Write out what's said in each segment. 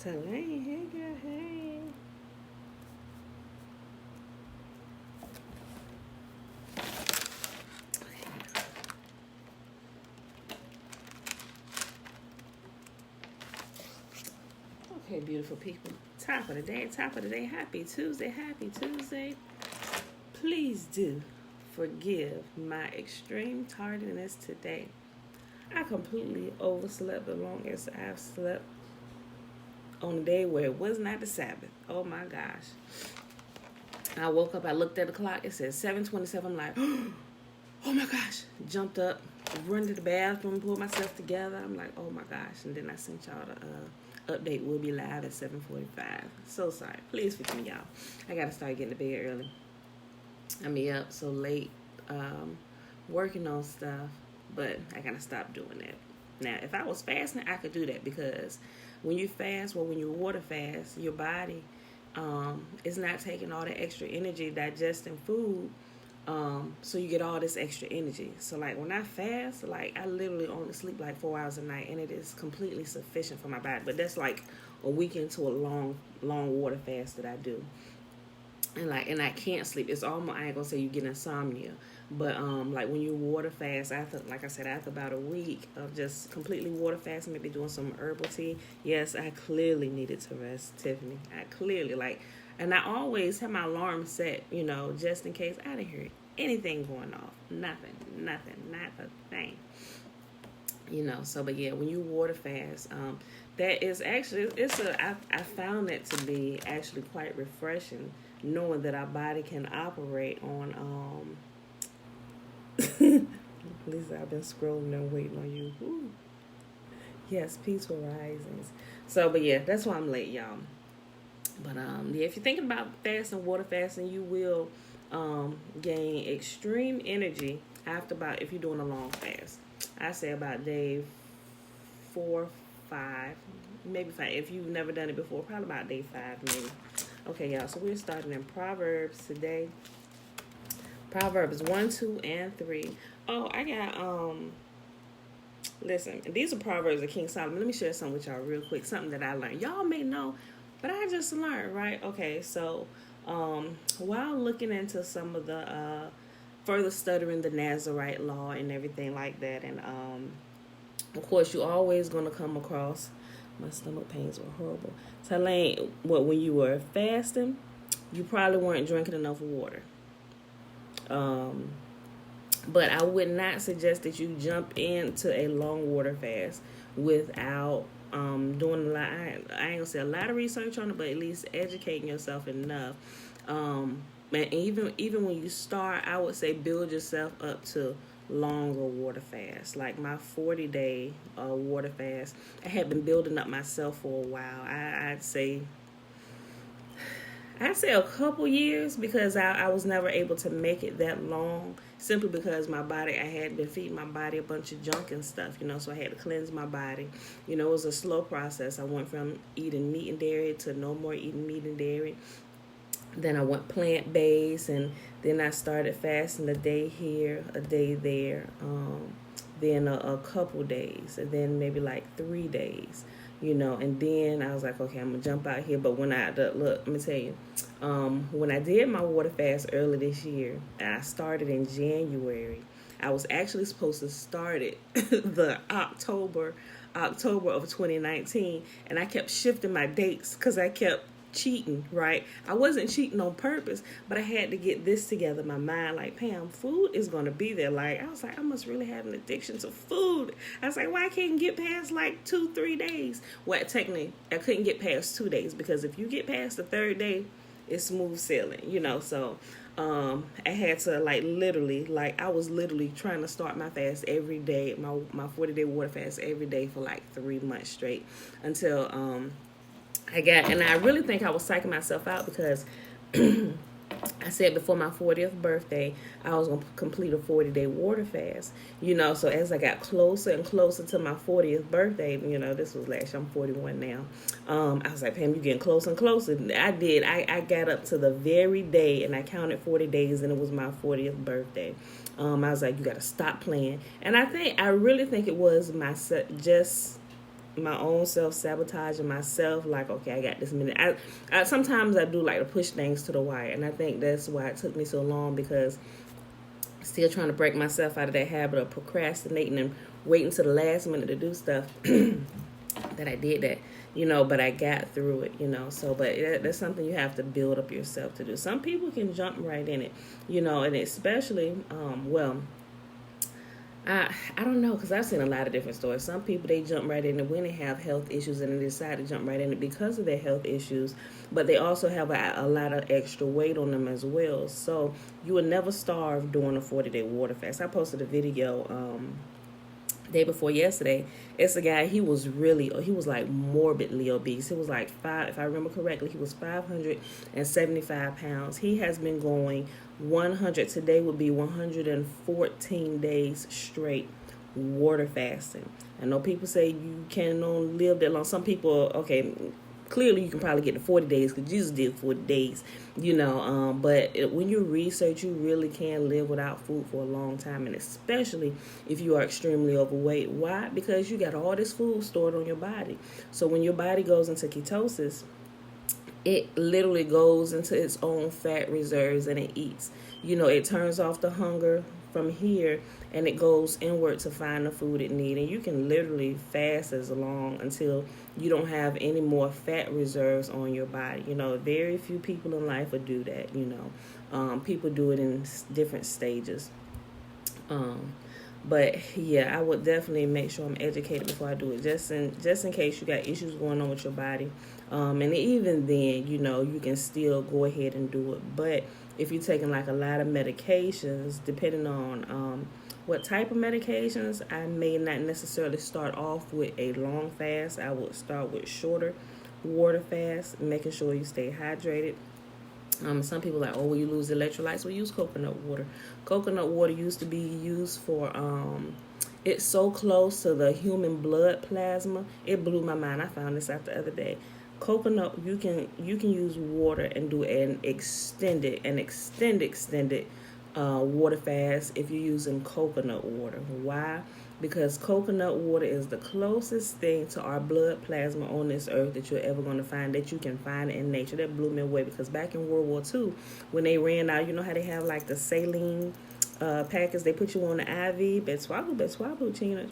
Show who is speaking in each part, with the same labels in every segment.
Speaker 1: Tulane, hey girl, hey. Okay, beautiful people. Top of the day, top of the day. Happy Tuesday, happy Tuesday. Please do forgive my extreme tardiness today. I completely overslept the longest I've slept on a day where it was not the Sabbath. Oh my gosh. I woke up, I looked at the clock, it said 7:27. I'm like, oh my gosh. Jumped up, run to the bathroom, pulled myself together. I'm like, oh my gosh. And then I sent y'all the update. Will be live at 7:45. So sorry. Please forgive me, y'all. I gotta start getting to bed early. I mean, up so late, working on stuff, but I gotta stop doing that. Now, if I was fasting, I could do that because when you fast, well, when you water fast, your body is not taking all the extra energy digesting food, so you get all this extra energy. So, like when I fast, like I literally only sleep like 4 hours a night, and it is completely sufficient for my body. But that's like a week into a long water fast that I do. And I can't sleep. It's almost, I ain't gonna say you get insomnia, but like when you water fast after, like I said, after about a week of just completely water fasting, maybe doing some herbal tea. Yes, I clearly needed to rest, Tiffany. I clearly and I always have my alarm set, just in case. I didn't hear anything going off. Nothing, not a thing. So but yeah, when you water fast, that is actually I found it to be actually quite refreshing, knowing that our body can operate on Lisa, I've been scrolling and waiting on you. Ooh. Yes, peaceful risings. So but yeah, that's why I'm late, y'all. But yeah, if you're thinking about fasting, water fasting, you will gain extreme energy after about, if you're doing a long fast. I say about day 4, 5, maybe 5. If you've never done it before, probably about day 5, maybe. Okay, y'all. So we're starting in Proverbs today. Proverbs 1, 2, and 3. Oh, I got Listen, these are Proverbs of King Solomon. Let me share something with y'all real quick. Something that I learned. Y'all may know, but I just learned, right? Okay, so while looking into some of the further studying the Nazarite law and everything like that, and of course, you're always gonna come across. My stomach pains were horrible. Telling when you were fasting, you probably weren't drinking enough water. Um, but I would not suggest that you jump into a long water fast without doing a lot. I ain't gonna say a lot of research on it, but at least educating yourself enough. And even when you start, I would say build yourself up to longer water fast. Like my 40-day water fast, I had been building up myself for a while. I'd say a couple years, because I was never able to make it that long, simply because my body, I had been feeding my body a bunch of junk and stuff, so I had to cleanse my body. It was a slow process. I went from eating meat and dairy to no more eating meat and dairy. Then I went plant-based, and then I started fasting a day here, a day there, then a couple days, and then maybe like 3 days, and then I was like, okay, I'm gonna jump out here. But look, let me tell you, when I did my water fast early this year, I started in January. I was actually supposed to start it the October of 2019, and I kept shifting my dates because I kept cheating, right? I wasn't cheating on purpose, but I had to get this together in my mind. Like, Pam, food is going to be there. Like, I was like, I must really have an addiction to food. I was like, why I can't get past like 2-3 days? Well, technically, I couldn't get past 2 days, because if you get past the third day, it's smooth sailing, So I had to I was literally trying to start my fast every day, my 40-day water fast every day for like 3 months straight, until and I really think I was psyching myself out, because I said before my 40th birthday, I was going to complete a 40-day water fast, So as I got closer and closer to my 40th birthday, this was last year, I'm 41 now. I was like, Pam, you're getting closer and closer. I did. I got up to the very day, and I counted 40 days, and it was my 40th birthday. I was like, you got to stop playing. And I really think it was my own self-sabotaging myself, like, okay, I got this minute. I sometimes I do like to push things to the wire, and I think that's why it took me so long, because still trying to break myself out of that habit of procrastinating and waiting to the last minute to do stuff. That I did that, but I got through it, so, but that's something you have to build up yourself to do. Some people can jump right in it, and especially, I don't know, because I've seen a lot of different stories. Some people, they jump right in it when they have health issues, and they decide to jump right in it because of their health issues, but they also have a lot of extra weight on them as well. So you will never starve during a 40-day water fast. I posted a video day before yesterday. It's a guy, he was like morbidly obese. He was like if I remember correctly, he was 575 pounds. He has been going 100, today would be 114 days straight water fasting. I know people say you can't live that long. Some people, okay, clearly you can probably get to 40 days because Jesus did 40 days, but when you research, you really can live without food for a long time, and especially if you are extremely overweight. Why? Because you got all this food stored on your body. So when your body goes into ketosis, it literally goes into its own fat reserves and it eats. It turns off the hunger from here, and it goes inward to find the food it needs. And you can literally fast as long until you don't have any more fat reserves on your body. Very few people in life would do that. People do it in different stages. But yeah, I would definitely make sure I'm educated before I do it, just in case you got issues going on with your body. And even then, you can still go ahead and do it. But if you're taking like a lot of medications, depending on what type of medications, I may not necessarily start off with a long fast. I would start with shorter water fast, making sure you stay hydrated. Some people are like, oh, will you lose electrolytes? Well, use coconut water. Coconut water used to be used for, it's so close to the human blood plasma. It blew my mind. I found this out the other day. Coconut, you can use water and do an extended water fast if you're using coconut water. Why? Because coconut water is the closest thing to our blood plasma on this earth that you're ever going to find, that you can find in nature. That blew me away, because back in World War II, when they ran out, how they have like the saline packets, they put you on the IV, Betswabo, Tina.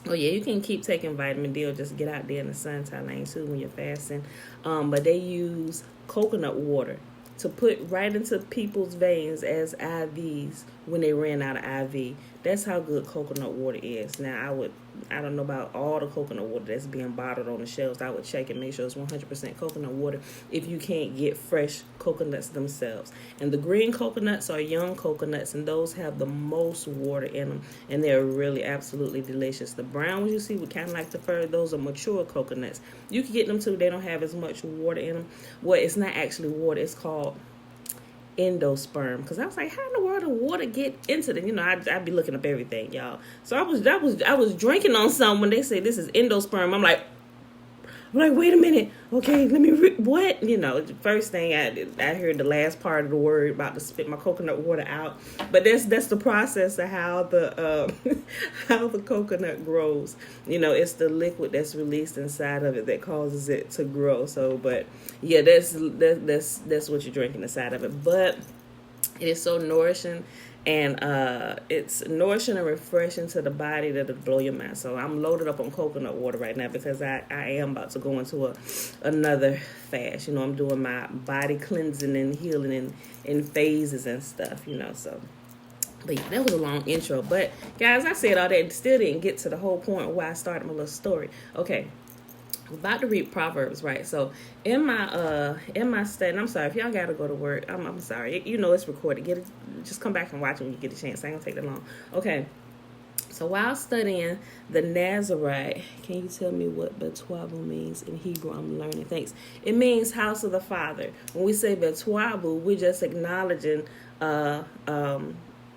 Speaker 1: Oh yeah, you can keep taking vitamin D or just get out there in the sunshine lane too when you're fasting. But they use coconut water to put right into people's veins as IVs when they ran out of IV. That's how good coconut water is. Now, I don't know about all the coconut water that's being bottled on the shelves. I would check and make sure it's 100% coconut water if you can't get fresh coconuts themselves. And the green coconuts are young coconuts, and those have the most water in them, and they're really absolutely delicious. The brown ones you see with kind of like the fur, those are mature coconuts. You can get them too. They don't have as much water in them. Well, it's not actually water. It's called endosperm, because I was like, how in the world did water get into them? I'd be looking up everything, y'all. So I was drinking on something when they say this is endosperm. I'm like, wait a minute. Okay, let me what? The first thing I heard the last part of the word, about to spit my coconut water out. But that's the process of how the how the coconut grows. It's the liquid that's released inside of it that causes it to grow. So, but yeah, that's what you're drinking inside of it. But it is so nourishing, and it's nourishing and refreshing to the body that it'll blow your mind. So I'm loaded up on coconut water right now, because I am about to go into another fast. I'm doing my body cleansing and healing in phases and stuff, so. But yeah, that was a long intro. But guys, I said all that, still didn't get to the whole point why I started my little story. Okay. I'm about to read Proverbs, right? So in my study, and I'm sorry if y'all gotta go to work. I'm sorry. It's recorded. Just come back and watch when you get a chance. I ain't gonna take that long. Okay. So while studying the Nazarite, can you tell me what Betwabu means in Hebrew? I'm learning. Thanks. It means house of the Father. When we say Betwabu, we're just acknowledging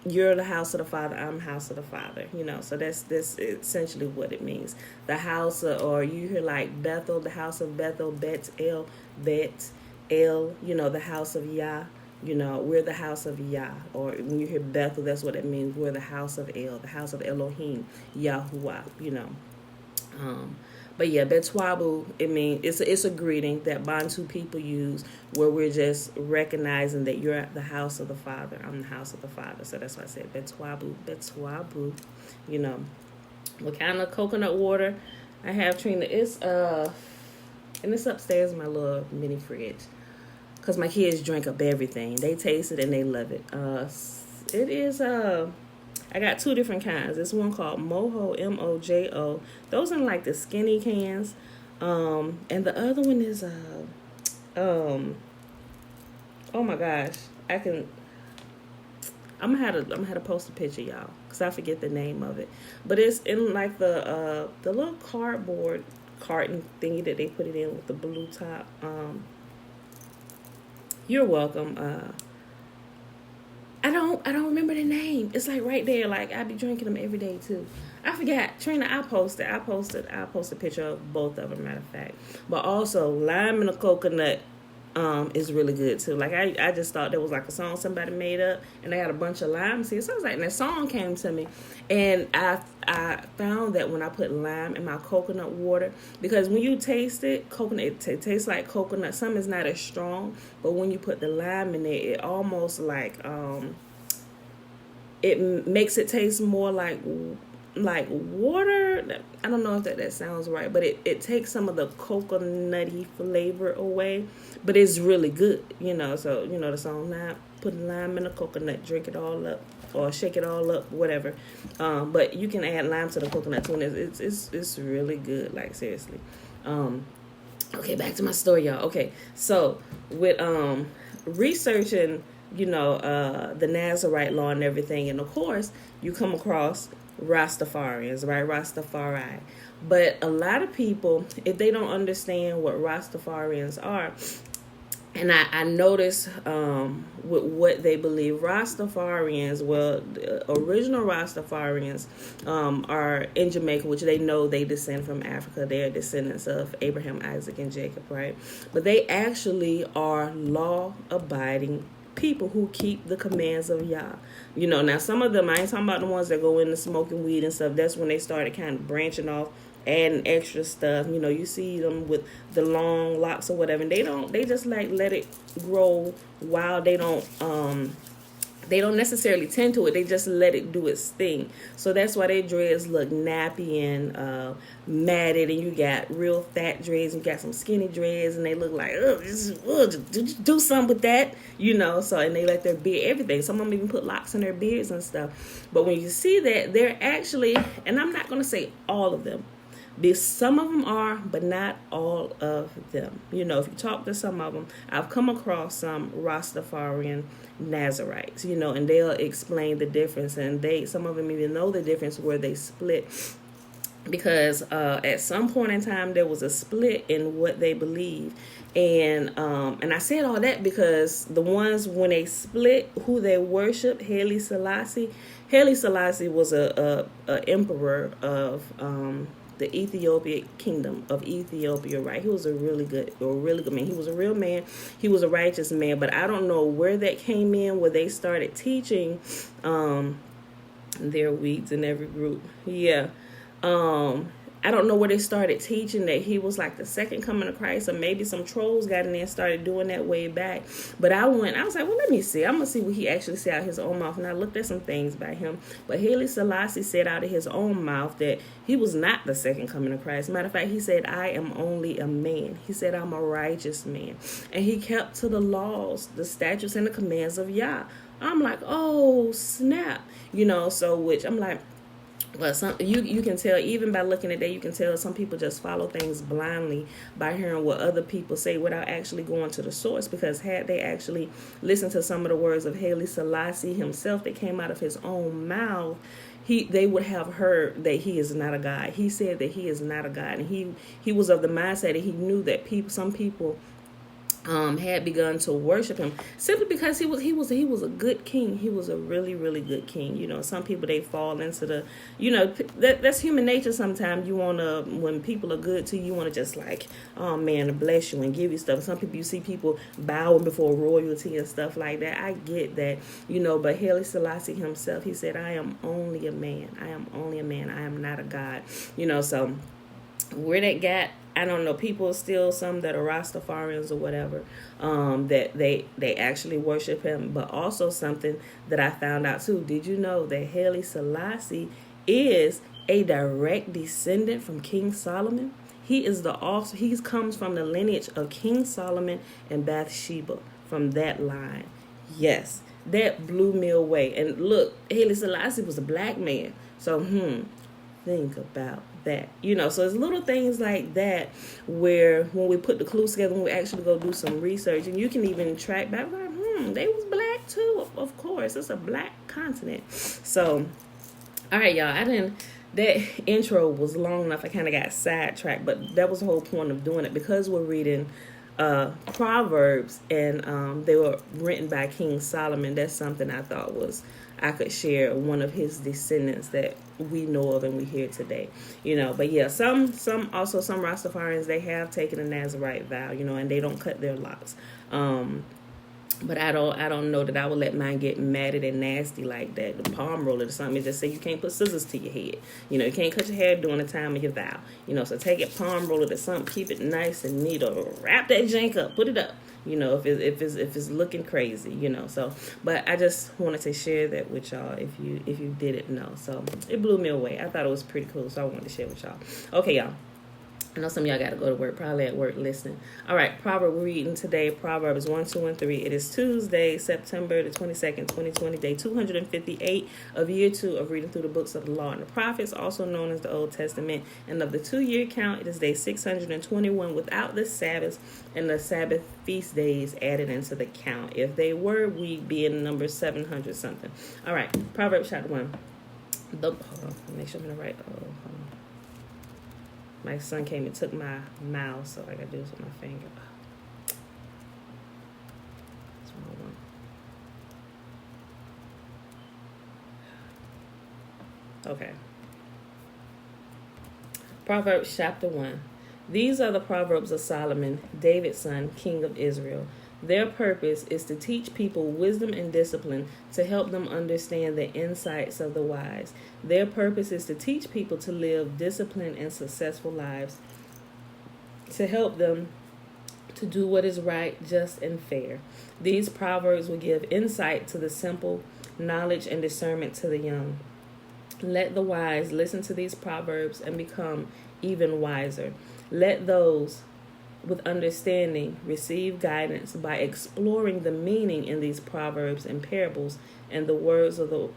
Speaker 1: you're the house of the Father, I'm house of the Father, so that's essentially what it means. The house of, or you hear like Bethel, the house of Bethel, Bet-El, the house of Yah, we're the house of Yah. Or when you hear Bethel, that's what it means. We're the house of El, the house of Elohim, Yahuwah, But yeah, Betwabu, it means it's a greeting that Bantu people use where we're just recognizing that you're at the house of the Father. I'm the house of the Father. So that's why I said Betwabu, Betwabu. You know, what kind of coconut water I have, Trina? It's and it's upstairs in my little mini fridge. Cause my kids drink up everything. They taste it and they love it. It is I got two different kinds. This one called Mojo, Mojo. Those are like the skinny cans. And the other one is oh my gosh, I'm gonna have to post a picture, y'all, cause I forget the name of it. But it's in like the little cardboard carton thingy that they put it in with the blue top. You're welcome. I don't remember the name. It's like right there. Like I be drinking them every day too. I forgot. Trina, I posted a picture of both of them, matter of fact. But also lime and a coconut is really good too. Like I just thought there was like a song somebody made up and they had a bunch of lime seeds. So I was like, and that song came to me, and I found that when I put lime in my coconut water, because when you taste it, coconut it tastes like coconut. Some is not as strong, but when you put the lime in it almost like it makes it taste more like water. I don't know if that sounds right, but it takes some of the coconutty flavor away, but it's really good, so the song lime, put lime in a coconut, drink it all up or shake it all up, whatever, but you can add lime to the coconut too, and it's really good, like seriously. Okay, back to my story, y'all. Okay, so with researching the Nazarite law and everything, and of course you come across Rastafarians, right? Rastafari. But a lot of people, if they don't understand what Rastafarians are, and I notice with what they believe, Rastafarians, well, the original Rastafarians are in Jamaica, which they know they descend from Africa. They are descendants of Abraham, Isaac, and Jacob, right? But they actually are law-abiding people who keep the commands of Yah. Now some of them, I ain't talking about the ones that go into smoking weed and stuff. That's when they started kind of branching off, adding extra stuff. You see them with the long locks or whatever, and they just like let it grow wild. They don't necessarily tend to it. They just let it do its thing. So that's why their dreads look nappy and matted, and you got real fat dreads, and you got some skinny dreads, and they look like, did you do something with that? So, and they let their beard, everything. Some of them even put locks in their beards and stuff. But when you see that, they're actually, and I'm not going to say all of them, because some of them are, but not all of them. If you talk to some of them, I've come across some Rastafarian Nazarites, and they'll explain the difference, and some of them even know the difference where they split, because at some point in time there was a split in what they believe, and I said all that because the ones when they split who they worship, Haile Selassie was a emperor of the Ethiopia kingdom of Ethiopia, right? He was a really good man. He was a real man. He was a righteous man, but I don't know where that came in, where they started teaching their weeds in every group. Yeah. I don't know where they started teaching that he was like the second coming of Christ, or maybe some trolls got in there and started doing that way back. But I was like, well, let me see. I'm going to see what he actually said out of his own mouth. And I looked at some things by him. But Haile Selassie said out of his own mouth that he was not the second coming of Christ. Matter of fact, he said, I am only a man. He said, I'm a righteous man. And he kept to the laws, the statutes, and the commands of Yah. I'm like, oh, snap. So which I'm like, but you can tell, even by looking at that, you can tell some people just follow things blindly by hearing what other people say without actually going to the source. Because had they actually listened to some of the words of Haile Selassie himself that came out of his own mouth, they would have heard that he is not a God. He said that he is not a God, and he was of the mindset that he knew that some people had begun to worship him simply because he was a good king. He was a really, really good king. Some people, they fall into the, that's human nature. Sometimes you want to, when people are good to you, you want to just like, oh man, to bless you and give you stuff. Some people, you see people bowing before royalty and stuff like that. I get that, but Haile Selassie himself, he said, I am only a man. I am only a man. I am not a God, so where that got, I don't know, people still, some that are Rastafarians or whatever, that they actually worship him. But also something that I found out too. Did you know that Haile Selassie is a direct descendant from King Solomon? He is the also he comes from the lineage of King Solomon and Bathsheba, from that line. Yes, that blew me away. And look, Haile Selassie was a black man. So think about that. So it's little things like that where when we put the clues together, when we actually go do some research, and you can even track back, like, they was black too. Of course, it's a black continent. So, all right, y'all. That intro was long enough. I kind of got sidetracked, but that was the whole point of doing it, because we're reading Proverbs, and they were written by King Solomon. That's something I thought I could share, one of his descendants that we know of and we hear today. But yeah, some Rastafarians, they have taken a Nazirite vow, and they don't cut their locks. But I don't know that I would let mine get matted and nasty like that. The palm roller or something, it just say you can't put scissors to your head. You can't cut your hair during the time of your vow. So take it, palm roller to something, keep it nice and neat, or wrap that jank up, put it up. If it's looking crazy. So, but I just wanted to share that with y'all if you didn't know. So it blew me away. I thought it was pretty cool, so I wanted to share with y'all. Okay, y'all. I know some of y'all got to go to work, probably at work listening. All right, Proverbs reading today, Proverbs 1, 2, and 3. It is Tuesday, September the 22nd, 2020, day 258 of year 2 of reading through the books of the Law and the Prophets, also known as the Old Testament. And of the 2-year count, it is day 621 without the Sabbath and the Sabbath feast days added into the count. If they were, we'd be in number 700 something. All right, Proverbs chapter 1. Hold on, make sure I'm in the right. Hold on. My son came and took my mouse, so I got to do this with my finger. That's what I want. Okay. Proverbs chapter 1. These are the Proverbs of Solomon, David's son, king of Israel. Their purpose is to teach people wisdom and discipline, to help them understand the insights of the wise. Their purpose is to teach people to live disciplined and successful lives, to help them to do what is right, just, and fair. These proverbs will give insight to the simple, knowledge and discernment to the young. Let the wise listen to these proverbs and become even wiser. Let those with understanding receive guidance by exploring the meaning in these proverbs and parables and the words of the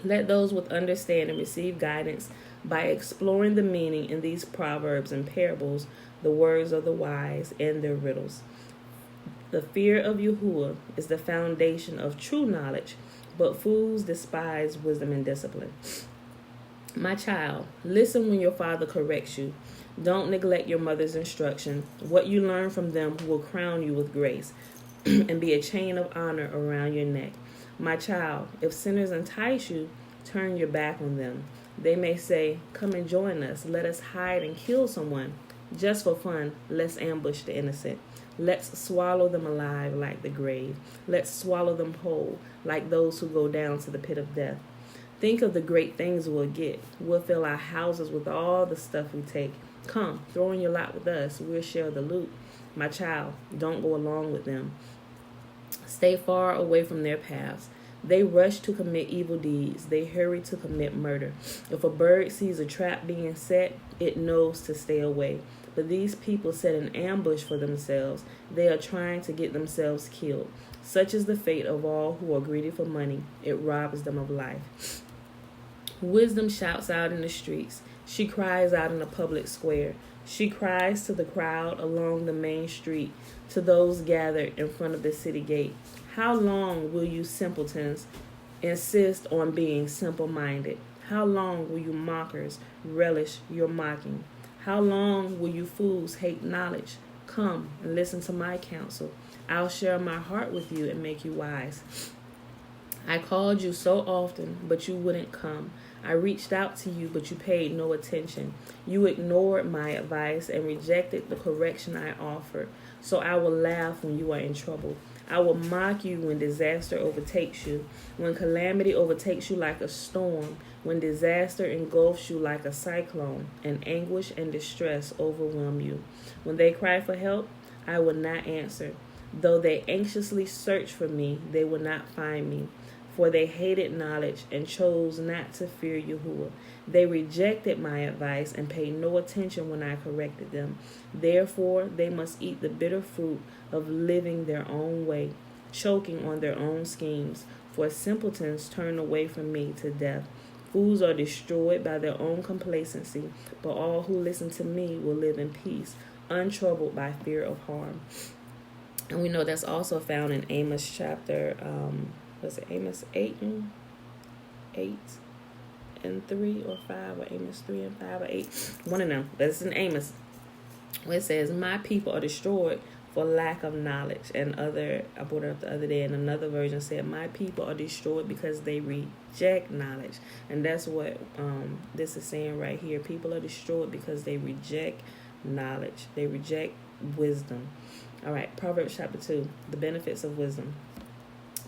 Speaker 1: Let those with understanding receive guidance by exploring the meaning in these proverbs and parables, the words of the wise and their riddles. The fear of Yahuwah is the foundation of true knowledge, but fools despise wisdom and discipline. My child, listen when your father corrects you. Don't neglect your mother's instruction. What you learn from them will crown you with grace and be a chain of honor around your neck. My child, if sinners entice you, turn your back on them. They may say, come and join us. Let us hide and kill someone. Just for fun, let's ambush the innocent. Let's swallow them alive like the grave. Let's swallow them whole like those who go down to the pit of death. Think of the great things we'll get. We'll fill our houses with all the stuff we take. Come, throw in your lot with us. We'll share the loot. My child, don't go along with them. Stay far away from their paths. They rush to commit evil deeds. They hurry to commit murder. If a bird sees a trap being set, it knows to stay away. But these people set an ambush for themselves. They are trying to get themselves killed. Such is the fate of all who are greedy for money. It robs them of life. Wisdom shouts out in the streets. She cries out in the public square. She cries to the crowd along the main street, to those gathered in front of the city gate. How long will you simpletons insist on being simple-minded? How long will you mockers relish your mocking? How long will you fools hate knowledge? Come and listen to my counsel. I'll share my heart with you and make you wise. I called you so often, but you wouldn't come. I reached out to you, but you paid no attention. You ignored my advice and rejected the correction I offered. So I will laugh when you are in trouble. I will mock you when disaster overtakes you, when calamity overtakes you like a storm, when disaster engulfs you like a cyclone, and anguish and distress overwhelm you. When they cry for help, I will not answer. Though they anxiously search for me, they will not find me. For they hated knowledge and chose not to fear Yahuwah. They rejected my advice and paid no attention when I corrected them. Therefore, they must eat the bitter fruit of living their own way, choking on their own schemes. For simpletons turn away from me to death. Fools are destroyed by their own complacency, but all who listen to me will live in peace, untroubled by fear of harm. And we know that's also found in Amos chapter, was it Amos 8 and 3 or 5, or Amos 3 and 5 or 8? One of them. That's in Amos, where it says, my people are destroyed for lack of knowledge. And I brought it up the other day, and another version said, my people are destroyed because they reject knowledge. And that's what this is saying right here. People are destroyed because they reject knowledge. They reject wisdom. All right, Proverbs chapter 2, the benefits of wisdom.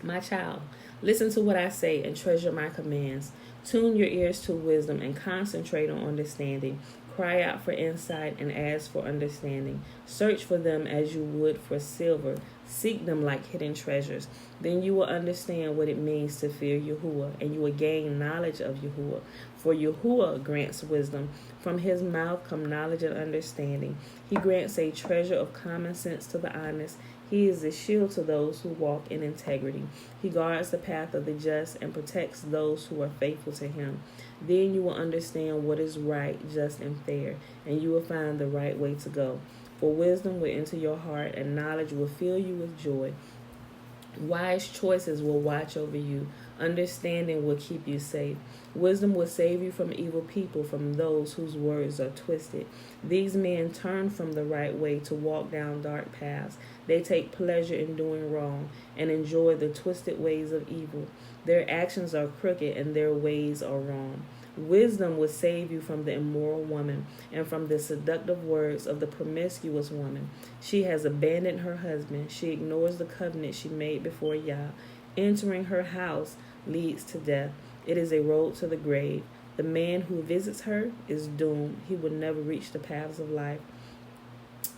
Speaker 1: My child, listen to what I say and treasure my commands. Tune your ears to wisdom and concentrate on understanding. Cry out for insight and ask for understanding. Search for them as you would for silver. Seek them like hidden treasures. Then you will understand what it means to fear Yahuwah, and you will gain knowledge of Yahuwah. For Yahuwah grants wisdom. From his mouth come knowledge and understanding. He grants a treasure of common sense to the honest. He is a shield to those who walk in integrity. He guards the path of the just and protects those who are faithful to him. Then you will understand what is right, just, and fair, and you will find the right way to go. For wisdom will enter your heart, and knowledge will fill you with joy. Wise choices will watch over you. Understanding will keep you safe. Wisdom will save you from evil people, from those whose words are twisted. These men turn from the right way to walk down dark paths. They take pleasure in doing wrong and enjoy the twisted ways of evil. Their actions are crooked and their ways are wrong. Wisdom will save you from the immoral woman and from the seductive words of the promiscuous woman. She has abandoned her husband. She ignores the covenant she made before Yah. Entering her house leads to death. It is a road to the grave. The man who visits her is doomed. He will never reach the paths of life.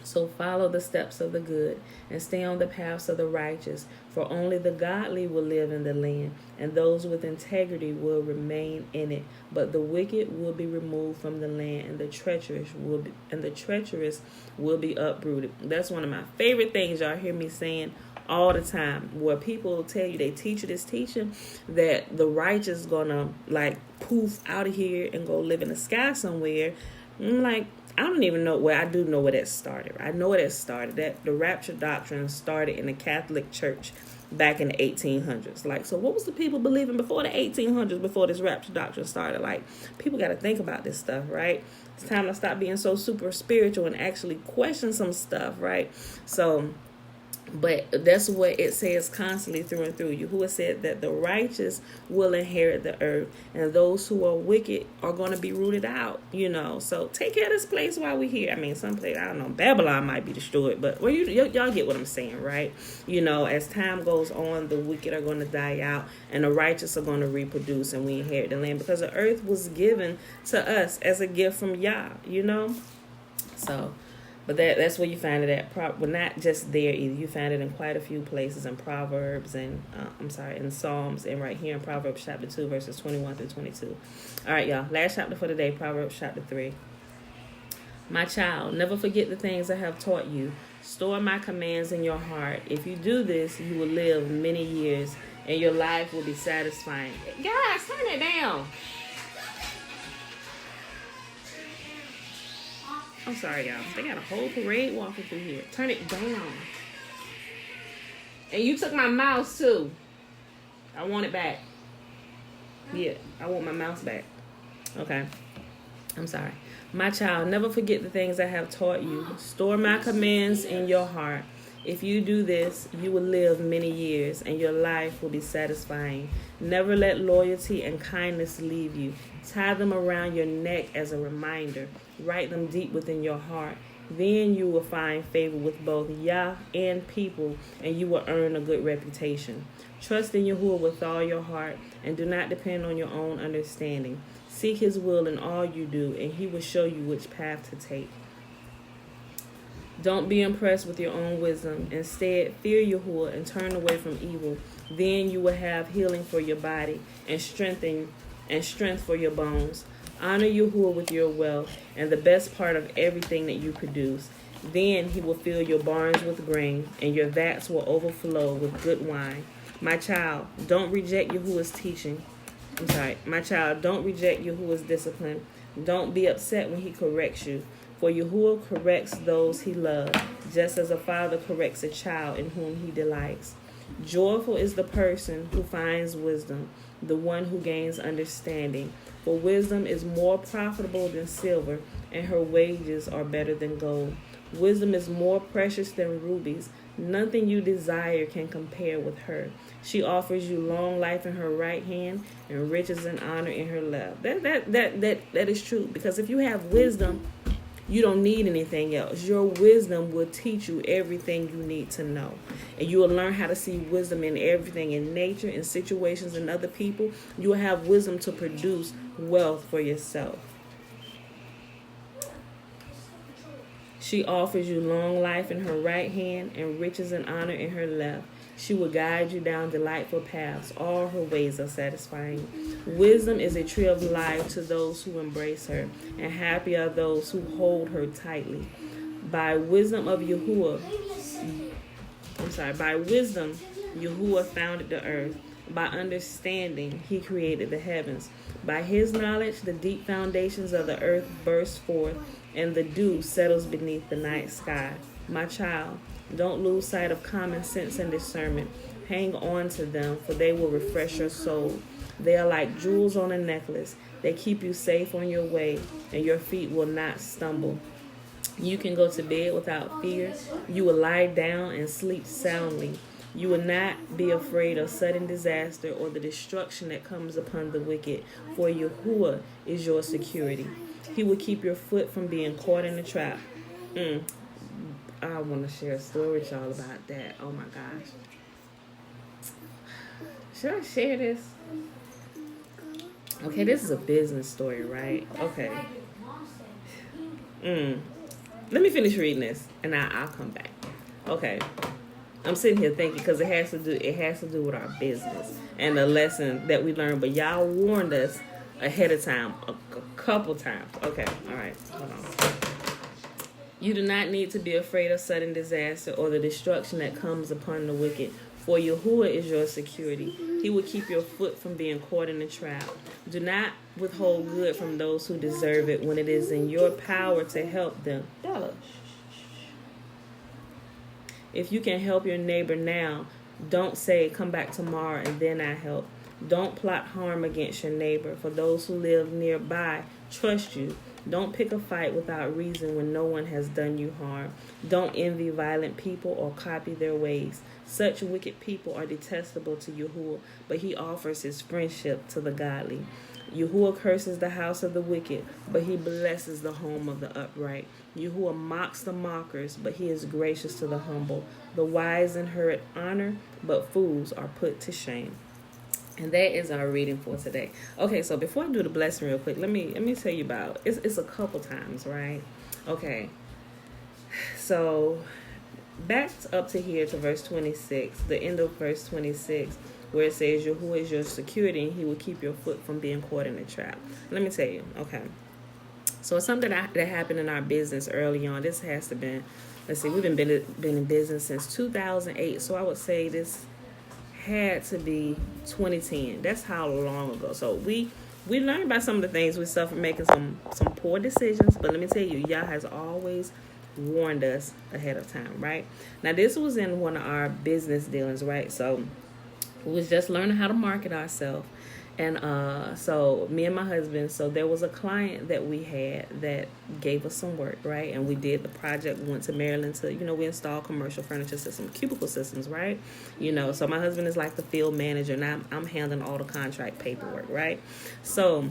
Speaker 1: So follow the steps of the good and stay on the paths of the righteous, for only the godly will live in the land, and those with integrity will remain in it. But the wicked will be removed from the land, and the treacherous will be uprooted. That's one of my favorite things y'all hear me saying all the time, where people tell you, they teach you this teaching that the righteous gonna like poof out of here and go live in the sky somewhere. I'm like, I don't even know where. I do know where that started. I know where that started. That the rapture doctrine started in the Catholic Church back in the 1800s. Like, so what was the people believing before the 1800s, before this rapture doctrine started? Like, people got to think about this stuff, right? It's time to stop being so super spiritual and actually question some stuff, right? So, but that's what it says constantly through and through. Yahuwah said that the righteous will inherit the earth, and those who are wicked are going to be rooted out, So take care of this place while we're here. I mean, some place, I don't know, Babylon might be destroyed, but y'all get what I'm saying, right? As time goes on, the wicked are going to die out, and the righteous are going to reproduce, and we inherit the land, because the earth was given to us as a gift from Yah, So... But that's where you find it at. Well, not just there either. You find it in quite a few places in Proverbs and, in Psalms, and right here in Proverbs chapter 2, verses 21 through 22. All right, y'all. Last chapter for today, Proverbs chapter 3. My child, never forget the things I have taught you. Store my commands in your heart. If you do this, you will live many years, and your life will be satisfying. Guys, turn it down. I'm sorry, y'all. They got a whole parade walking through here. Turn it down. And you took my mouse, too. I want it back. Yeah, I want my mouse back. Okay. I'm sorry. My child, never forget the things I have taught you. Store my commands in your heart. If you do this, you will live many years and your life will be satisfying. Never let loyalty and kindness leave you. Tie them around your neck as a reminder. Write them deep within your heart. Then you will find favor with both Yah and people, and you will earn a good reputation. Trust in Yahuwah with all your heart, and do not depend on your own understanding. Seek his will in all you do, and he will show you which path to take. Don't be impressed with your own wisdom. Instead, fear Yahuwah and turn away from evil. Then you will have healing for your body and strength for your bones. Honor Yahuwah with your wealth and the best part of everything that you produce. Then he will fill your barns with grain, and your vats will overflow with good wine. My child, don't reject Yahuwah's teaching. My child, don't reject Yahuwah's discipline. Don't be upset when he corrects you. For Yahuwah corrects those he loves, just as a father corrects a child in whom he delights. Joyful is the person who finds wisdom, the one who gains understanding. For wisdom is more profitable than silver, and her wages are better than gold. Wisdom is more precious than rubies. Nothing you desire can compare with her. She offers you long life in her right hand and riches and honor in her left. That is true, because if you have wisdom, you don't need anything else. Your wisdom will teach you everything you need to know. And you will learn how to see wisdom in everything, in nature, in situations, and other people. You will have wisdom to produce wealth for yourself. She offers you long life in her right hand and riches and honor in her left. She will guide you down delightful paths. All her ways are satisfying. Wisdom is a tree of life to those who embrace her, and happy are those who hold her tightly. By wisdom, Yahuwah founded the earth. By understanding, he created the heavens. By his knowledge, the deep foundations of the earth burst forth, and the dew settles beneath the night sky. My child, don't lose sight of common sense and discernment. Hang on to them, for they will refresh your soul. They are like jewels on a necklace. They keep you safe on your way, and your feet will not stumble. You can go to bed without fear. You will lie down and sleep soundly. You will not be afraid of sudden disaster or the destruction that comes upon the wicked, for Yahuwah is your security. He will keep your foot from being caught in a trap. I want to share a story with y'all about that. Oh my gosh. Should I share this? Okay, this is a business story, right? Okay. Let me finish reading this, and I'll come back. Okay. I'm sitting here thinking, because it has to do with our business and the lesson that we learned. But y'all warned us ahead of time, a couple times. Okay, all right, hold on. You do not need to be afraid of sudden disaster or the destruction that comes upon the wicked, for Yahuwah is your security. He will keep your foot from being caught in a trap. Do not withhold good from those who deserve it when it is in your power to help them. If you can help your neighbor now, don't say, come back tomorrow and then I help. Don't plot harm against your neighbor, for those who live nearby trust you. Don't pick a fight without reason when no one has done you harm. Don't envy violent people or copy their ways. Such wicked people are detestable to Yahuwah, but he offers his friendship to the godly. Yahuwah curses the house of the wicked, but he blesses the home of the upright. Yahuwah mocks the mockers, but he is gracious to the humble. The wise inherit honor, but fools are put to shame. And that is our reading for today. Okay, so before I do the blessing real quick, let me tell you about it's a couple times, right? Okay. So back up to here to verse 26, the end of verse 26, where it says Yahuwah is your security and he will keep your foot from being caught in a trap. Let me tell you, okay. So it's something that happened in our business early on. This has to been, let's see, we've been in business since 2008. So I would say this had to be 2010. That's how long ago. So we learned about some of the things we suffered making some poor decisions. But let me tell you, Yah has always warned us ahead of time, right? Now this was in one of our business dealings, right? So we was just learning how to market ourselves. And so me and my husband, so there was a client that we had that gave us some work, right? And we did the project. We went to Maryland to, we installed commercial furniture systems, cubicle systems, right? So my husband is like the field manager, and I'm handling all the contract paperwork, right? So,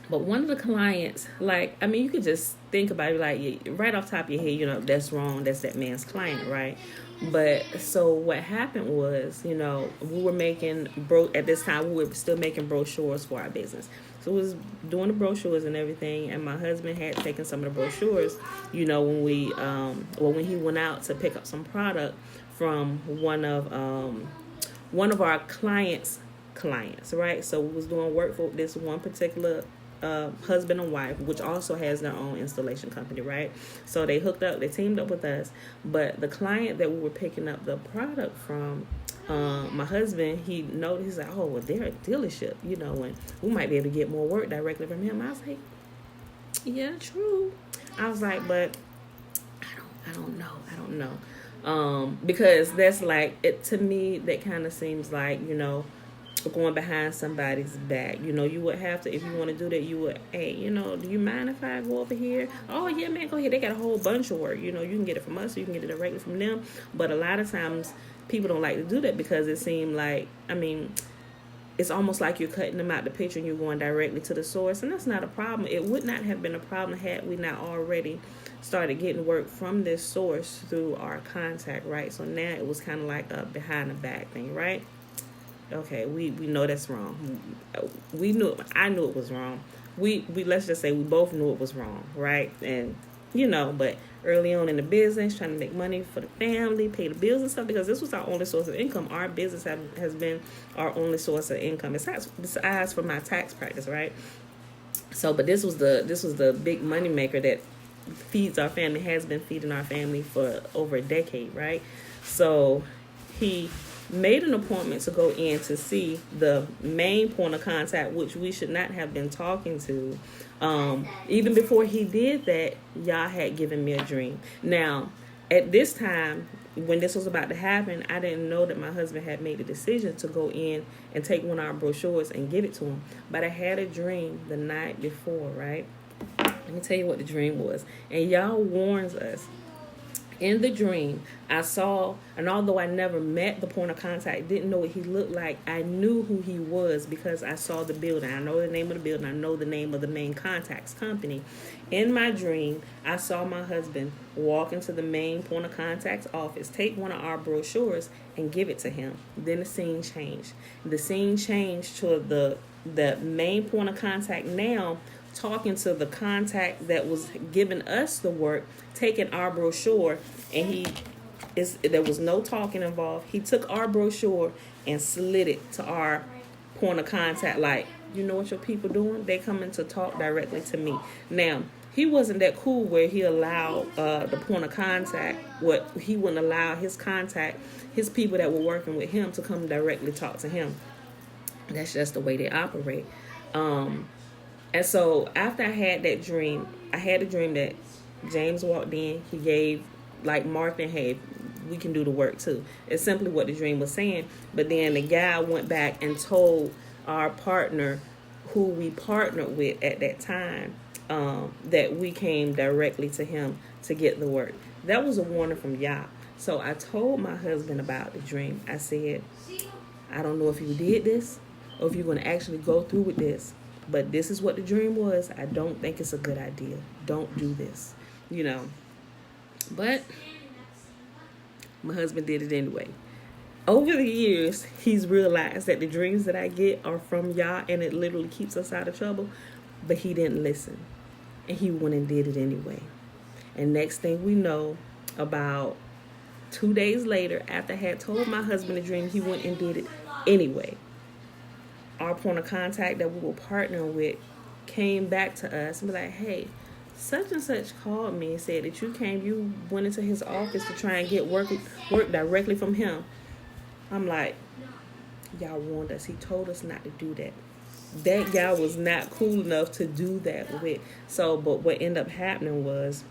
Speaker 1: but one of the clients, you could just think about it, right off the top of your head, that's wrong. That's that man's client, right? But so what happened was, we were making at this time we were still making brochures for our business. So we was doing the brochures and everything, and my husband had taken some of the brochures, when we when he went out to pick up some product from one of our clients, right? So we was doing work for this one particular husband and wife, which also has their own installation company, right? So they teamed up with us. But the client that we were picking up the product from, my husband, he noticed, he's like, oh, well, they're a dealership, and we might be able to get more work directly from him. I was like, yeah, true. I was like, but I don't know. Because that's to me, that kind of seems like, going behind somebody's back. You would have to, if you want to do that, you would, hey, do you mind if I go over here? Oh, yeah, man, go ahead. They got a whole bunch of work. You can get it from us, or you can get it directly from them. But a lot of times, people don't like to do that because it seems like, it's almost like you're cutting them out the picture and you're going directly to the source. And that's not a problem. It would not have been a problem had we not already started getting work from this source through our contact, right? So now it was kind of like a behind the back thing, right? Okay, we know that's wrong. I knew it was wrong. We let's just say we both knew it was wrong, right? And but early on in the business, trying to make money for the family, pay the bills and stuff, because this was our only source of income. Our business has been our only source of income, besides for my tax practice, right? So, but this was the big money maker that feeds our family, has been feeding our family for over a decade, right? So he made an appointment to go in to see the main point of contact, which we should not have been talking to. Even before he did that, y'all had given me a dream. Now, at this time, when this was about to happen, I didn't know that my husband had made the decision to go in and take one of our brochures and give it to him. But I had a dream the night before, right? Let me tell you what the dream was. And y'all warns us. In the dream, I saw, and although I never met the point of contact, didn't know what he looked like, I knew who he was because I saw the building. I know the name of the building. I know the name of the main contact's company. In my dream, I saw my husband walk into the main point of contact's office, take one of our brochures, and give it to him. Then the scene changed. The scene changed to the main point of contact now talking to the contact that was giving us the work, taking our brochure, and there was no talking involved. He took our brochure and slid it to our point of contact, like, you know what your people doing? They coming to talk directly to me. Now, he wasn't that cool where he allowed the point of contact, he wouldn't allow his contact, his people that were working with him, to come directly talk to him. That's just the way they operate. And so after I had that dream, I had a dream that James walked in. He gave, marketing, hey, we can do the work too. It's simply what the dream was saying. But then the guy went back and told our partner, who we partnered with at that time, that we came directly to him to get the work. That was a warning from Yah. So I told my husband about the dream. I said, I don't know if you did this or if you're going to actually go through with this, but this is what the dream was. I don't think it's a good idea. Don't do this, But my husband did it anyway. Over the years, he's realized that the dreams that I get are from Yah, and it literally keeps us out of trouble. But he didn't listen, and he went and did it anyway. And next thing we know, about 2 days later, after I had told my husband the dream, he went and did it anyway. Our point of contact that we were partnering with came back to us and be like, hey, such and such called me and said that you went into his office to try and get work directly from him. I'm like, y'all warned us. He told us not to do that. That guy was not cool enough to do that with. So, but what ended up happening was,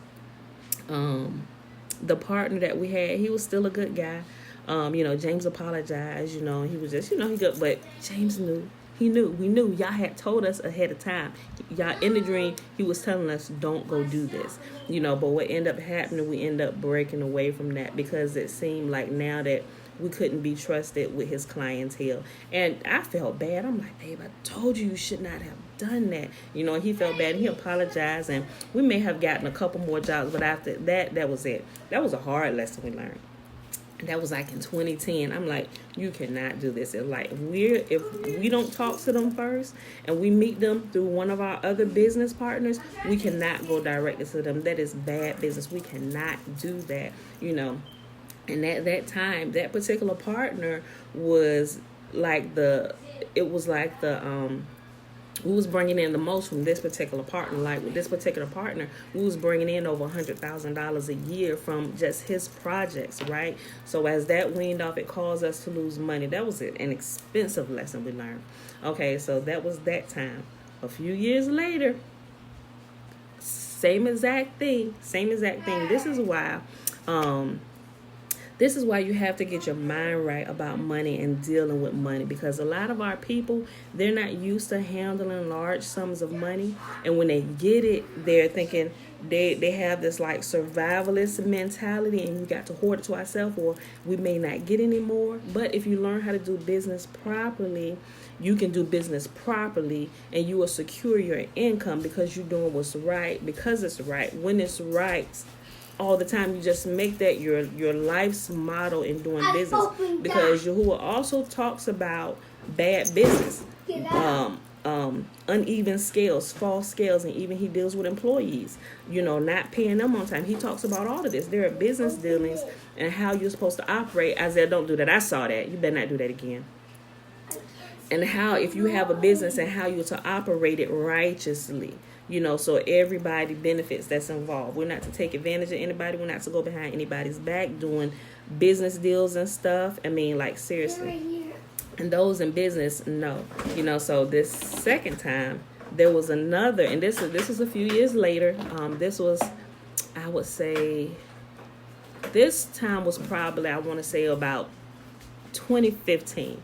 Speaker 1: the partner that we had, he was still a good guy. James apologized, he was just, he good, but James knew He knew. We knew. Y'all had told us ahead of time. Y'all, in the dream, he was telling us, don't go do this. But what ended up happening, we ended up breaking away from that because it seemed like now that we couldn't be trusted with his clientele. And I felt bad. I'm like, babe, I told you should not have done that. He felt bad. He apologized, and we may have gotten a couple more jobs, but after that, that was it. That was a hard lesson we learned. That was like in 2010. I'm like, you cannot do this. It's like if we don't talk to them first and we meet them through one of our other business partners, we cannot go directly to them. That is bad business. We cannot do that, And at that time, that particular partner was like we was bringing in the most from this particular partner. Like with this particular partner, we was bringing in over $100,000 a year from just his projects, right? So as that weaned off, it caused us to lose money. That was an expensive lesson we learned. Okay, so that was that time. A few years later, same exact thing. This is why you have to get your mind right about money and dealing with money, because a lot of our people, they're not used to handling large sums of money. And when they get it, they're thinking they have this like survivalist mentality, and we got to hoard it to ourselves, or we may not get any more. But if you learn how to do business properly, you can do business properly, and you will secure your income because you're doing what's right, because it's right. When it's right, all the time, you just make that your life's motto in doing business, because Yahuwah also talks about bad business, uneven scales, false scales, and even he deals with employees, not paying them on time. He talks about all of this. There are business dealings and how you're supposed to operate. Isaiah, don't do that. I saw that. You better not do that again. And how, if you have a business, and how you're to operate it righteously. So everybody benefits that's involved. We're not to take advantage of anybody. We're not to go behind anybody's back doing business deals and stuff. I mean, like, seriously. And those in business, no. So this second time, there was another, and this was a few years later. This was, I would say, this time was probably, I want to say, about 2015.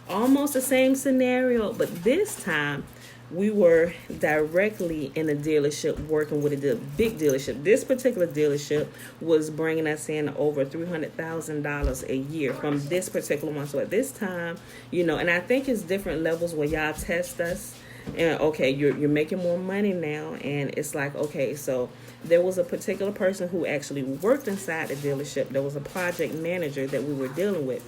Speaker 1: Almost the same scenario, but this time, we were directly in a dealership working with a big dealership. This particular dealership was bringing us in over $300,000 a year from this particular one. So at this time, and I think it's different levels where y'all test us. And okay, you're making more money now, and it's like, okay, so there was a particular person who actually worked inside the dealership. There was a project manager that we were dealing with.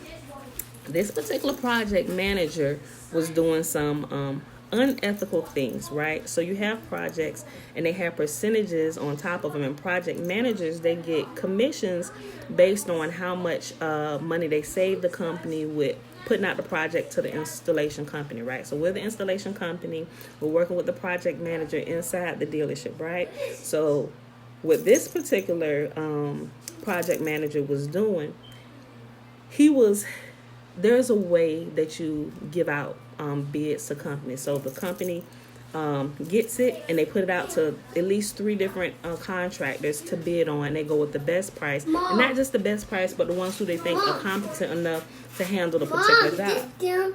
Speaker 1: This particular project manager was doing some unethical things, right? So you have projects and they have percentages on top of them, and project managers, they get commissions based on how much money they save the company with putting out the project to the installation company, right? So we're the installation company, we're working with the project manager inside the dealership, right? So what this particular project manager was doing, there's a way that you give out bids to companies. So the company gets it, and they put it out to at least 3 different contractors to bid on, and they go with the best price. Mom. And not just the best price, but the ones who they think are competent enough to handle the particular job.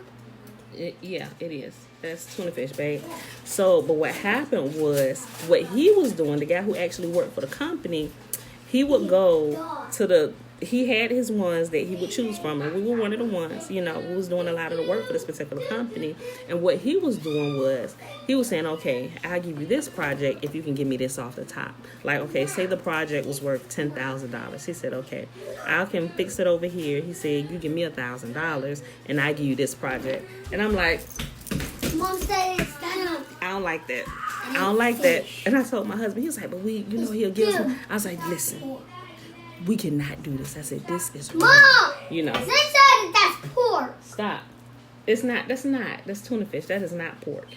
Speaker 1: Yeah, it is. That's tuna fish, babe. So, but what happened was, what he was doing, the guy who actually worked for the company, he would go to he had his ones that he would choose from, and we were one of the ones, we was doing a lot of the work for this particular company. And what he was doing was, he was saying, okay, I'll give you this project if you can give me this off the top. Like, okay, say the project was worth $10,000. He said, okay, I can fix it over here. He said, you give me $1,000 and I give you this project. And I'm like, Mom said it's down. I don't like that. I don't like that. And I told my husband, he was like, but he'll give us. I was like, listen, we cannot do this. I said, this is wrong.
Speaker 2: Mom, they said that's pork.
Speaker 1: Stop. It's not. That's tuna fish. That is not pork.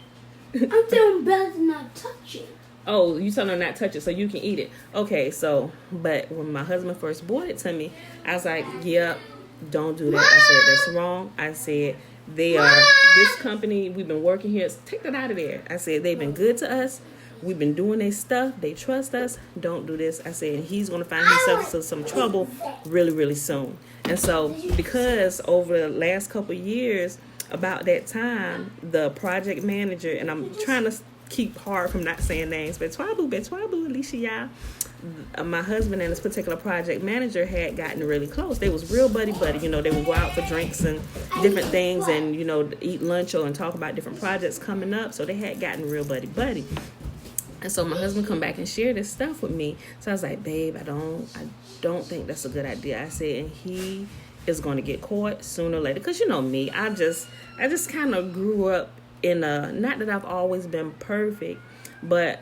Speaker 2: I'm telling Belle to not touch it.
Speaker 1: Oh, you telling her not touch it so you can eat it. Okay, so, but when my husband first bought it to me, I was like, yep, don't do that. Mom! I said, that's wrong. I said, this company, we've been working here. Take that out of there. I said, they've been good to us. We've been doing their stuff. They trust us. Don't do this. I said, he's going to find himself into some trouble really, really soon. And so, because over the last couple of years, about that time, the project manager, and I'm trying to keep hard from not saying names, but Betwabu, Alicia, y'all. My husband and this particular project manager had gotten really close. They was real buddy. You know, they would go out for drinks and different things, and you know, eat lunch and talk about different projects coming up. So they had gotten real buddy. And so my husband come back and share this stuff with me. So I was like, babe, I don't think that's a good idea. I said, and he is going to get caught sooner or later, because you know me, I just kind of grew up in a, not that I've always been perfect, but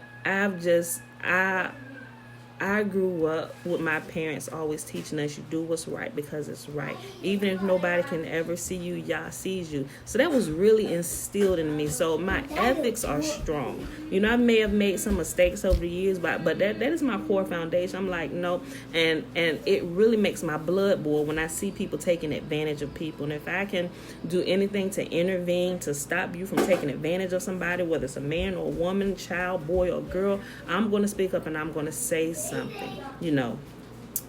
Speaker 1: I grew up with my parents always teaching us, you do what's right because it's right. Even if nobody can ever see you, Yah sees you. So that was really instilled in me. So my ethics are strong. You know, I may have made some mistakes over the years, but that is my core foundation. I'm like, no. And it really makes my blood boil when I see people taking advantage of people. And if I can do anything to intervene, to stop you from taking advantage of somebody, whether it's a man or a woman, child, boy or girl, I'm going to speak up and I'm going to say something, you know.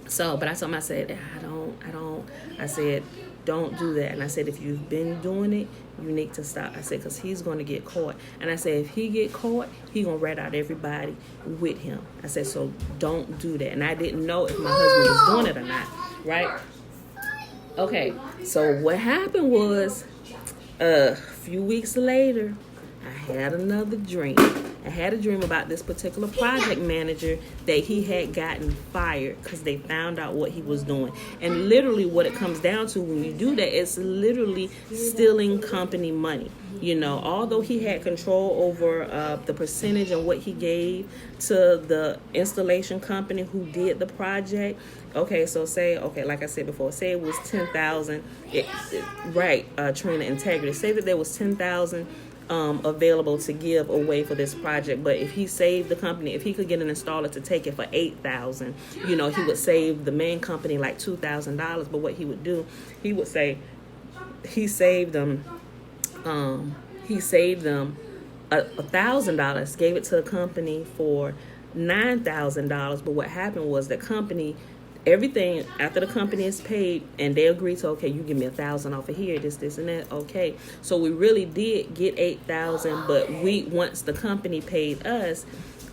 Speaker 1: So, but I told him, I said, I said, don't do that. And I said, if you've been doing it, you need to stop. I said, because he's going to get caught. And I said, if he get caught, he going to rat out everybody with him. I said, so don't do that. And I didn't know if my husband was doing it or not, right? Okay, so what happened was, a few weeks later, I had another dream. I had a dream about this particular project manager that he had gotten fired because they found out what he was doing. And literally what it comes down to when you do that, it's literally stealing company money. You know, although he had control over the percentage and what he gave to the installation company who did the project. Okay, so like I said before, say it was 10,000. Right, Trina, integrity. Say that there was 10,000 available to give away for this project, but if he saved the company, if he could get an installer to take it for $8,000, you know, he would save the main company like $2,000. But what he would do, he would say he saved them $1,000, gave it to the company for $9,000. But what happened was the company, everything after the company is paid and they agree to, okay, you give me $1,000 off of here, this and that, okay. So we really did get $8,000, but once the company paid us,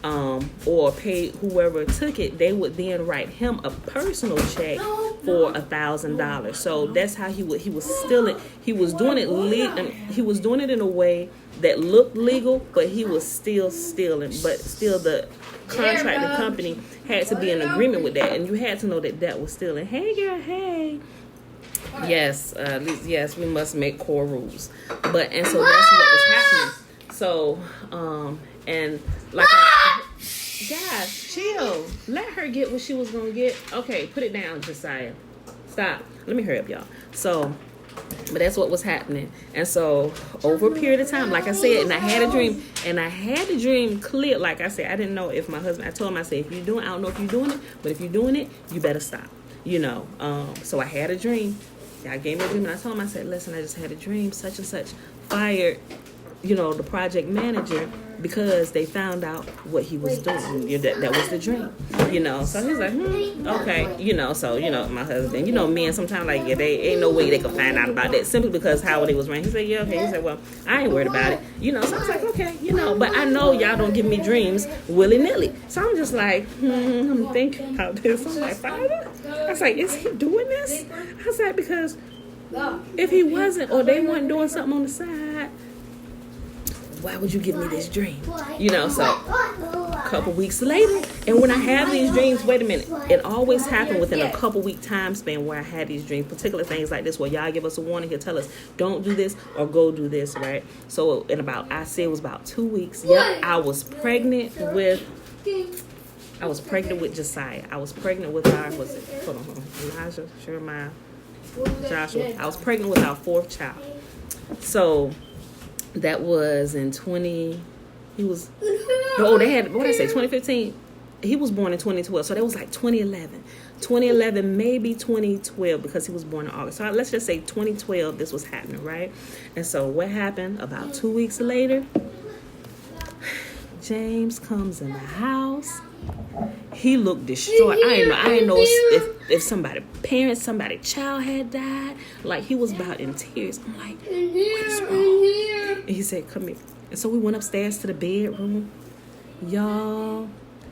Speaker 1: or paid whoever took it, they would then write him a personal check for $1,000. So that's how he was stealing. He was doing it he was doing it in a way that looked legal, but he was still stealing. But still, the contract, the company had to be in agreement with that, and you had to know that was stealing. Hey, girl, hey. Yes, yes, we must make core rules. So that's what was happening. So, and like, guys, chill. Let her get what she was gonna get. Okay, put it down, Josiah. Stop. Let me hurry up, y'all. So, but that's what was happening. And so, over a period of time, like I said, and I had a dream clear. Like I said, I didn't know if my husband, I told him, I said, if you're doing, I don't know if you're doing it, but if you're doing it, you better stop. You know, so I had a dream. I gave me a dream, and I told him, I said, listen, I just had a dream, such and such fired, you know, the project manager because they found out what he was doing. That was the dream, you know. So he's like, okay, you know. So, you know, my husband, you know, men sometimes like, yeah, they ain't no way they could find out about that simply because how they was running. He said, yeah, okay. He said, well, I ain't worried about it, you know. So I was like, okay, you know, but I know y'all don't give me dreams willy-nilly. So I'm just like, I'm thinking about this. I'm like, Father, I was like, is he doing this? I was like, because if he wasn't, or they weren't doing something on the side, why would you give me this dream? You know, so a couple weeks later, and when I have these dreams, wait a minute, it always happened within a couple week time span where I had these dreams, particular things like this, where y'all give us a warning, he'll tell us, don't do this or go do this, right? So I say it was about 2 weeks. Yep, I was pregnant with Josiah. I was pregnant with Elijah, Jeremiah, Joshua. I was pregnant with our fourth child. So that was in 2015. He was born in 2012. So that was like 2011, maybe 2012, because he was born in August. So let's just say 2012, this was happening, right? And so what happened about 2 weeks later, James comes in the house He looked distraught. I didn't know if somebody child had died. Like, he was about in tears. I'm like, what is wrong? And he said, come here. And so we went upstairs to the bedroom. Y'all,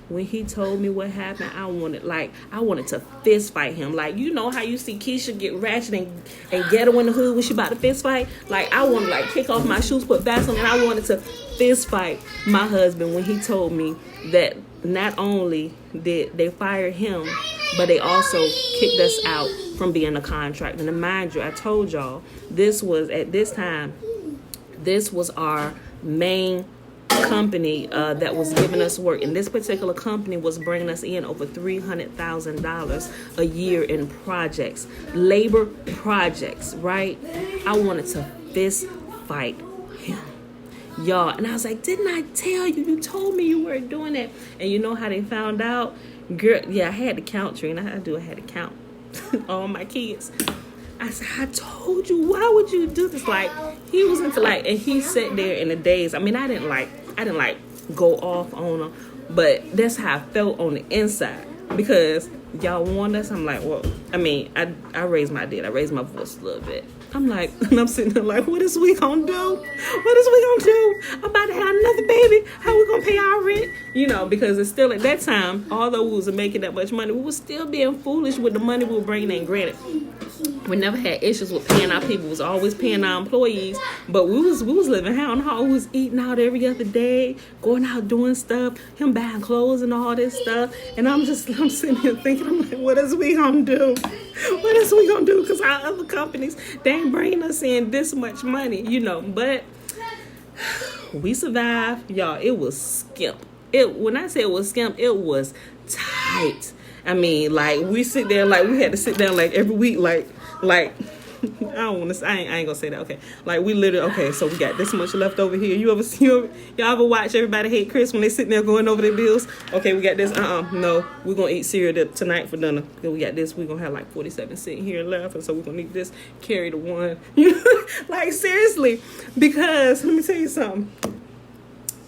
Speaker 1: when he told me what happened, I wanted to fist fight him. Like, you know how you see Keisha get ratchet and ghetto in the hood when she about to fist fight? Like, I wanted to like kick off my shoes, put Vaseline, and I wanted to fist fight my husband when he told me that not only did they fire him, but they also kicked us out from being a contractor. And mind you, I told y'all, this was our main company that was giving us work. And this particular company was bringing us in over $300,000 a year in projects, labor projects, right? I wanted to fist fight him. Y'all, and I was like, didn't I tell you? You told me you weren't doing that. And you know how they found out? Girl, yeah, I had to count, Trina. I had to count all my kids. I said, I told you, why would you do this? Like, he was into like, and he sat there in the days. I mean, I didn't go off on him, but that's how I felt on the inside, because y'all warned us. I'm like, well, I mean, I raised my voice a little bit. I'm like, and I'm sitting there like, what is we gonna do? What is we gonna do? I'm about to have another baby. How we gonna pay our rent? You know, because it's still at that time, although we was making that much money, we was still being foolish with the money we were bringing in. Granted, we never had issues with paying our people. We was always paying our employees, but we was living how and how. We was eating out every other day, going out doing stuff, him buying clothes and all this stuff. And I'm sitting here thinking, I'm like, what is we gonna do? What is we gonna do? Because our other companies, they ain't bringing us in this much money, you know. But we survived, y'all. It was skimp. When I say it was skimp, it was tight. I mean, like, we sit there, like, we had to sit down like every week, like I don't want to. I ain't gonna say that. Okay, like, we literally. Okay, so we got this much left over here. Y'all ever watch Everybody Hate Chris when they sitting there going over their bills? Okay, we got this. No, we're gonna eat cereal tonight for dinner. We got this. We're gonna have like 47 cents here left, and so we're gonna need this. Carry the one. Like, seriously, because let me tell you something.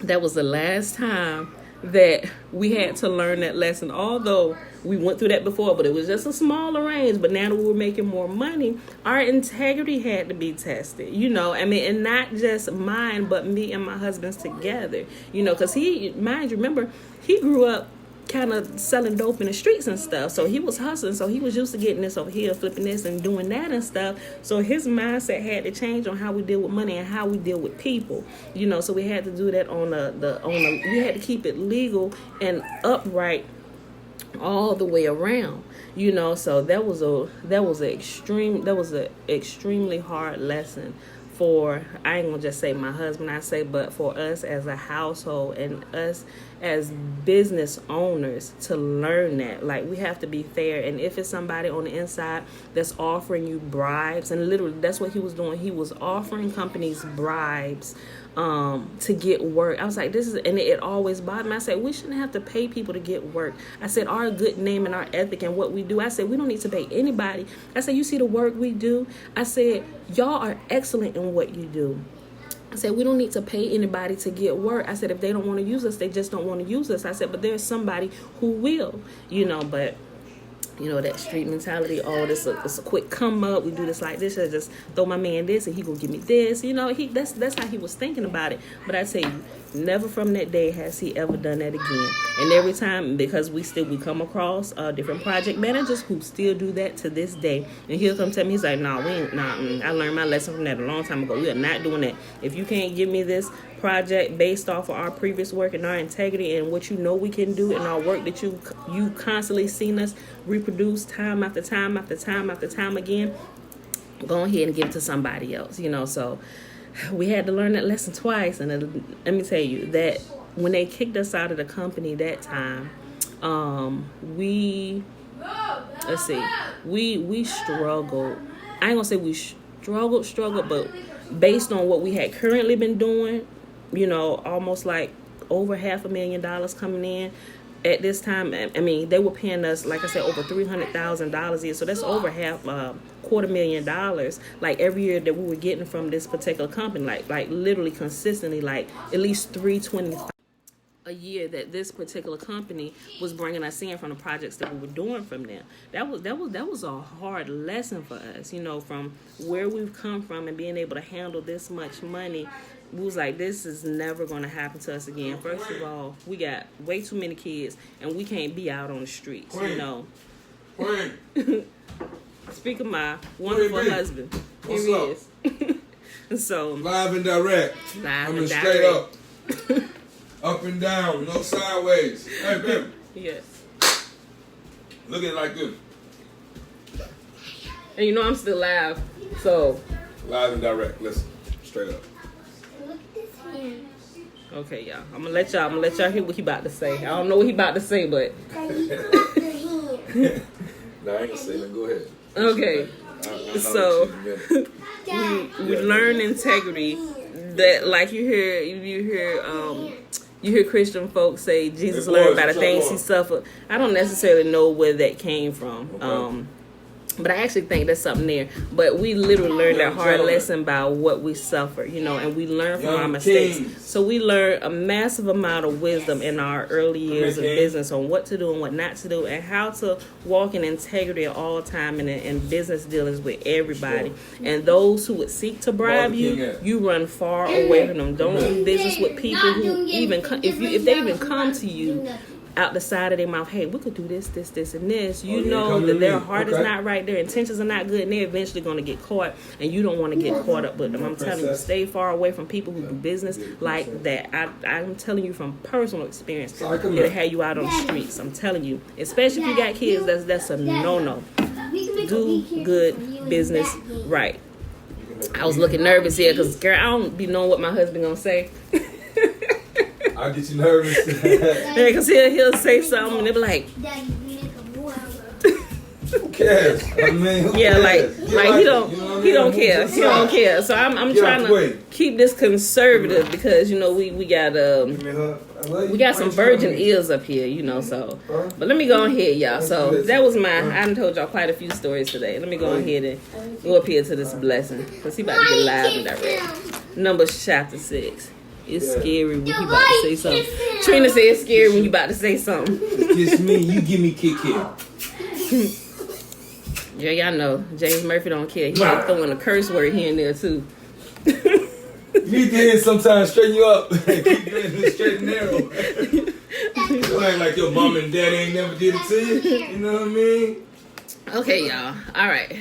Speaker 1: That was the last time that we had to learn that lesson. Although we went through that before, but it was just a smaller range. But now that we were making more money, our integrity had to be tested, you know. I mean, and not just mine, but me and my husband's together, you know, because remember, he grew up kind of selling dope in the streets and stuff. So he was hustling. So he was used to getting this over here, flipping this and doing that and stuff. So his mindset had to change on how we deal with money and how we deal with people, you know. So we had to do that we had to keep it legal and upright all the way around, you know. So that was an extremely hard lesson for, I ain't gonna just say my husband, but for us as a household and us as business owners to learn that. Like, we have to be fair. And if it's somebody on the inside that's offering you bribes, and literally that's what he was doing. He was offering companies bribes to get work. I was like, and it always bothered me. I said, we shouldn't have to pay people to get work. I said, our good name and our ethic and what we do, I said, we don't need to pay anybody. I said, you see the work we do? I said, y'all are excellent in what you do. I said, we don't need to pay anybody to get work. I said, if they don't want to use us, they just don't want to use us. I said, but there's somebody who will, you know. But you know, that street mentality, it's a quick come up, we do this like this, I just throw my man this and he gonna give me this, you know. That's how he was thinking about it. But I tell you, never from that day has he ever done that again. And every time, because we come across different project managers who still do that to this day, and he'll come tell me, he's like, I learned my lesson from that a long time ago. We are not doing that. If you can't give me this project based off of our previous work and our integrity and what you know we can do and our work that you constantly seen us reproduce time after time after time after time again, go ahead and give it to somebody else, you know. So we had to learn that lesson twice. And let me tell you that when they kicked us out of the company that time, we struggled. I ain't gonna say we struggled, but based on what we had currently been doing, you know, almost like over $500,000 coming in at this time. I mean, they were paying us, like I said, over $300,000 a year. So that's over $250,000, like every year that we were getting from this particular company, like literally consistently, like at least $325,000 a year that this particular company was bringing us in from the projects that we were doing from them. That was a hard lesson for us, you know, from where we've come from and being able to handle this much money. We was like, this is never going to happen to us again. First of all, we got way too many kids, and we can't be out on the streets, you know. Speak of my wonderful husband.
Speaker 3: What's
Speaker 1: Here
Speaker 3: up?
Speaker 1: he is. So
Speaker 3: Live and direct.
Speaker 1: Live
Speaker 3: I mean,
Speaker 1: and
Speaker 3: straight
Speaker 1: direct.
Speaker 3: up and down, no sideways. Hey, baby.
Speaker 1: Yes.
Speaker 3: Look at it like this.
Speaker 1: And you know I'm still live, so
Speaker 3: Live and direct. Listen, straight up.
Speaker 2: Look at this hand.
Speaker 1: okay, y'all. I'm gonna let y'all hear what he about to say. I don't know what he about to say, but
Speaker 2: Daddy, look at the hand.
Speaker 3: Nah, I ain't gonna say that. Go ahead.
Speaker 1: okay. So we learn integrity. That like you hear Christian folks say Jesus learned by the things he suffered. I don't necessarily know where that came from. But I actually think there's something there. But we literally learned that hard lesson by what we suffer, you know, and we learn from our mistakes. So we learn a massive amount of wisdom in our early years of business on what to do and what not to do and how to walk in integrity at all time in business dealings with everybody. And those who would seek to bribe you, you run far away from them. Don't do business with people who even if they even come to you out the side of their mouth, hey, we could do this, and this. You know that their heart is not right, their intentions are not good, and they're eventually going to get caught, and you don't want to get caught up with them. I'm telling you, stay far away from people who do business like that. I'm telling you from personal experience, it'll have you out on the streets. I'm telling you, especially if you got kids, that's a no-no. Do good business right. I was looking nervous here because, girl, I don't be knowing what my husband going to say.
Speaker 3: I'll get you nervous.
Speaker 1: Yeah, because he'll say something and they'll be like,
Speaker 2: Daddy, we make a boil.
Speaker 3: Who cares? I mean, who
Speaker 1: yeah,
Speaker 3: cares?
Speaker 1: like he don't care. He don't care. So I'm trying to keep this conservative because you know we got some virgin ears up here, you know. So, but let me go ahead, y'all. So that was I done told y'all quite a few stories today. Let me go ahead and go up here to this blessing because he about to get live and direct. Numbers chapter 6. It's scary when you about to say something. Trina said it's scary when you about to say something.
Speaker 3: Kiss me, you give me kick.
Speaker 1: Yeah, y'all know James Murphy don't care. He might throw in a curse word here and there too.
Speaker 3: You need to hear sometimes straighten you up. Keep you straight and narrow. You ain't like your mom and daddy ain't never did it to you. You know what I mean?
Speaker 1: Okay, y'all. All right.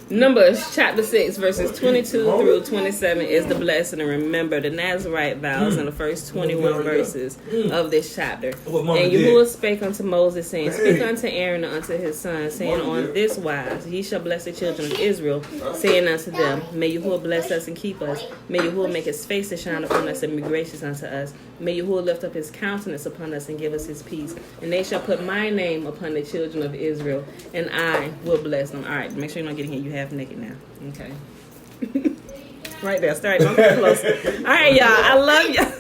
Speaker 1: Numbers chapter 6 verses 22 through 27 is the blessing. And remember the Nazarite vows in the first 21 verses of this chapter. And Yahuwah spake unto Moses, saying, speak unto Aaron and unto his sons, saying, on this wise ye shall bless the children of Israel, saying unto them, may Yahuwah bless us and keep us. May Yahuwah make his face to shine upon us and be gracious unto us. May Yahuwah lift up his countenance upon us and give us his peace. And they shall put my name upon the children of Israel, and I will bless them. All right, make sure you're not getting here. You half naked now. Okay. Right there. Start. Don't get close. All right, y'all. I love y'all.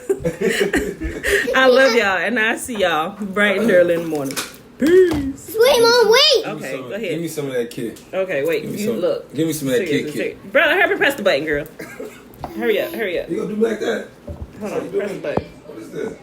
Speaker 1: I love y'all, and I see y'all bright and early in the morning. Peace.
Speaker 2: Wait, Mom, wait.
Speaker 1: Okay, go ahead.
Speaker 3: Give me some of that kid.
Speaker 1: Okay, wait. You look.
Speaker 3: Give me some of that kid.
Speaker 1: Brother, hurry press the button, girl. Hurry up.
Speaker 3: You gonna do like that?
Speaker 1: Hold on. Press the button.
Speaker 3: What is this?